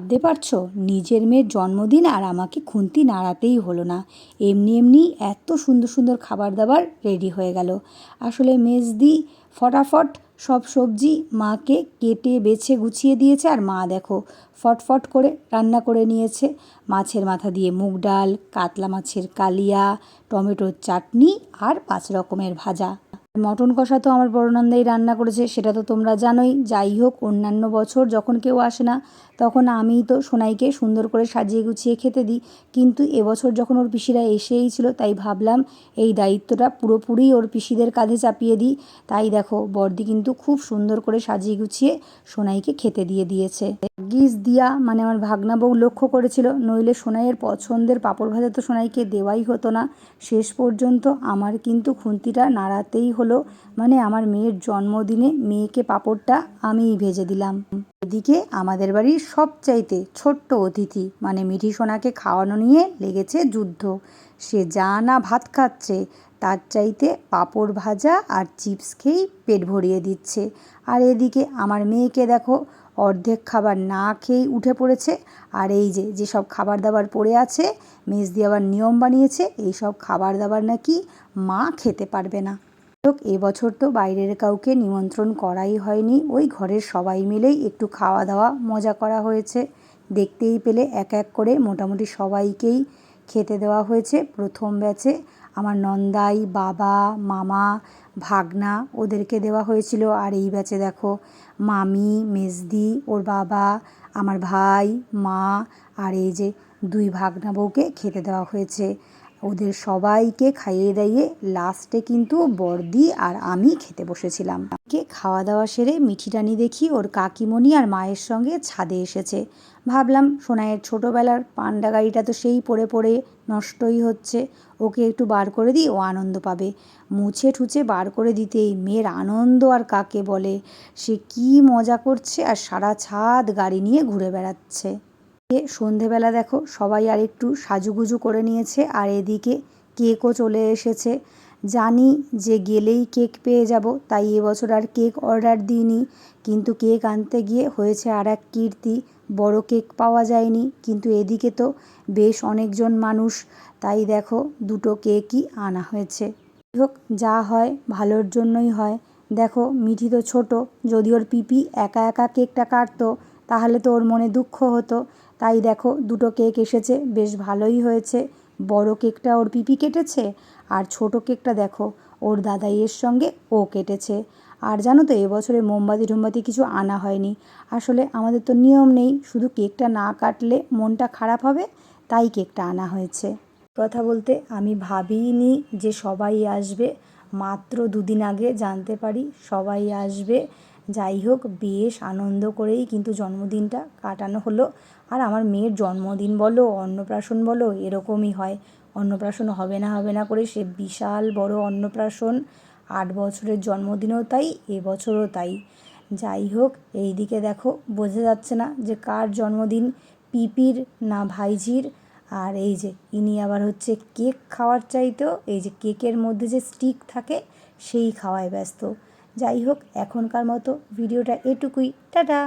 ভাবতে পারছো, নিজের মেয়ের জন্মদিন আর আমাকে খুন্তি নাড়াতেই হলো না, এমনি এমনি এত সুন্দর সুন্দর খাবার দাবার রেডি হয়ে গেল। আসলে মেজদি ফটাফট সব সবজি মাকে কেটে বেছে গুছিয়ে দিয়েছে, আর মা দেখো ফটফট করে রান্না করে নিয়েছে। মাছের মাথা দিয়ে মুগ ডাল, কাতলা মাছের কালিয়া, টমেটোর চাটনি আর 5 রকমের ভাজা। মটন কষা তো আমার বড় নন্দাই রান্না করেছে, সেটা তো তোমরা জানোই। যাই হোক, অন্যান্য বছর যখন কেউ আসে না তখন আমিই তো সোনাইকে সুন্দর করে সাজিয়ে গুছিয়ে খেতে দিই, কিন্তু এবছর যখন ওর পিসিরা এসেই ছিল তাই ভাবলাম এই দায়িত্বটা পুরোপুরি ওর পিসিদের কাঁধে চাপিয়ে দিই। তাই দেখো বড়দি কিন্তু খুব সুন্দর করে সাজিয়ে গুছিয়ে সোনাইকে খেতে দিয়ে দিয়েছে। গিজ দিয়া মানে আমার ভাগনা বউ লক্ষ্য করেছিল, নইলে সোনাইয়ের পছন্দের পাঁপড় ভাজা তো সোনাইকে দেওয়াই হতো না। শেষ পর্যন্ত আমার কিন্তু খুন্তিটা নাড়াতেই হলো, মানে আমার মেয়ের জন্মদিনে মেয়েকে পাঁপড়টা আমিই ভেজে দিলাম। এদিকে আমাদের বাড়ির সবচাইতে ছোট্ট অতিথি মানে মিঠি সোনাকে খাওয়ানো নিয়ে লেগেছে যুদ্ধ। সে যা না ভাত খাচ্ছে তার চাইতে পাঁপড় ভাজা আর চিপস খেয়েই পেট ভরিয়ে দিচ্ছে। আর এদিকে আমার মেয়েকে দেখো অর্ধেক খাবার না খেয়েই উঠে পড়েছে। আর এই যে যেসব খাবার দাবার পড়ে আছে, মেজদি আবার নিয়ম বানিয়েছে এই সব খাবার দাবার নাকি মা খেতে পারবে না। এবছর তো বাইরের কাউকে নিমন্ত্রণ করাই হয়নি, ওই ঘরের সবাই মিলেই একটু খাওয়া দাওয়া মজা করা হয়েছে। দেখতেই পেলে এক এক করে মোটামুটি সবাইকেই খেতে দেওয়া হয়েছে। প্রথম ব্যাচে আমার নন্দাই, বাবা, মামা, ভাগনা ওদেরকে দেওয়া হয়েছিল। আর এই ব্যাচে দেখো মামি, মেজদি, ওর বাবা, আমার ভাই, মা আর এই যে 2 ভাগনা বউকে খেতে দেওয়া হয়েছে। ওদের সবাইকে খাইয়ে দাইয়ে লাস্টে কিন্তু বড়দি আর আমি খেতে বসেছিলাম। খাওয়া দাওয়া সেরে মিঠি রানী দেখি ওর কাকিমণি আর মায়ের সঙ্গে ছাদে এসেছে। ভাবলাম সোনাইয়ের ছোটোবেলার পান্ডা গাড়িটা তো সেই পড়ে পড়ে নষ্টই হচ্ছে, ওকে একটু বার করে দিই, ও আনন্দ পাবে। মুছে ঠুছে বার করে দিতেই মেয়ের আনন্দ আর কাকে বলে, সে কি মজা করছে আর সারা ছাদ গাড়ি নিয়ে ঘুরে বেড়াচ্ছে। সন্ধেবেলা দেখো সবাই আর একটু সাজুগুজু করে নিয়েছে, আর এদিকে কেকও চলে এসেছে। জানি যে গেলেই কেক পেয়ে যাব, তাই এবছর আর কেক অর্ডার দিইনি। কিন্তু কেক আনতে গিয়ে হয়েছে আর এক কীর্তি, বড় কেক পাওয়া যায়নি। কিন্তু এদিকে তো বেশ অনেকজন মানুষ, তাই দেখো 2টো কেকই আনা হয়েছে। হোক, যা হয় ভালোর জন্যই হয়। দেখো মিঠি তো ছোট, যদি ওর পিপি একা একা কেকটা কাটতো তাহলে তো ওর মনে দুঃখ হতো। তাই দেখো 2টো কেক এসেছে, বেশ ভালোই হয়েছে। বড় কেকটা ওর পিপি কেটেছে, আর ছোট কেকটা দেখো ওর দাদাইয়ের সঙ্গে ও কেটেছে। আর জানো তো এবছরে মোমবাতি টোমবাতি কিছু আনা হয়নি। আসলে আমাদের তো নিয়ম নেই, শুধু কেকটা না কাটলে মনটা খারাপ হবে, তাই কেকটা আনা হয়েছে। কথা বলতে আমি ভাবিনি যে সবাই আসবে, মাত্র 2 দিন আগে জানতে পারি সবাই আসবে। যাই হোক, বেশ আনন্দ করেই কিন্তু জন্মদিনটা কাটানো হলো। আর আমার মেয়ের জন্মদিন বলো অন্নপ্রাশন বলো এরকমই হয়, অন্নপ্রাশন হবে না করে সে বিশাল বড় অন্নপ্রাশন। 8 বছরের জন্মদিনও তাই, এবছরও তাই। যাই হোক, এই দিকে দেখো বোঝা যাচ্ছে না যে কার জন্মদিন, পিপির না ভাইঝির। আর এই যে ইনি আবার হচ্ছে কেক খাওয়ার চাইতেও এই যে কেকের মধ্যে যে স্টিক থাকে সেই খাওয়ায় ব্যস্ত। যাই হোক, এখনকার মতো ভিডিওটা এটুকুই, টাটা।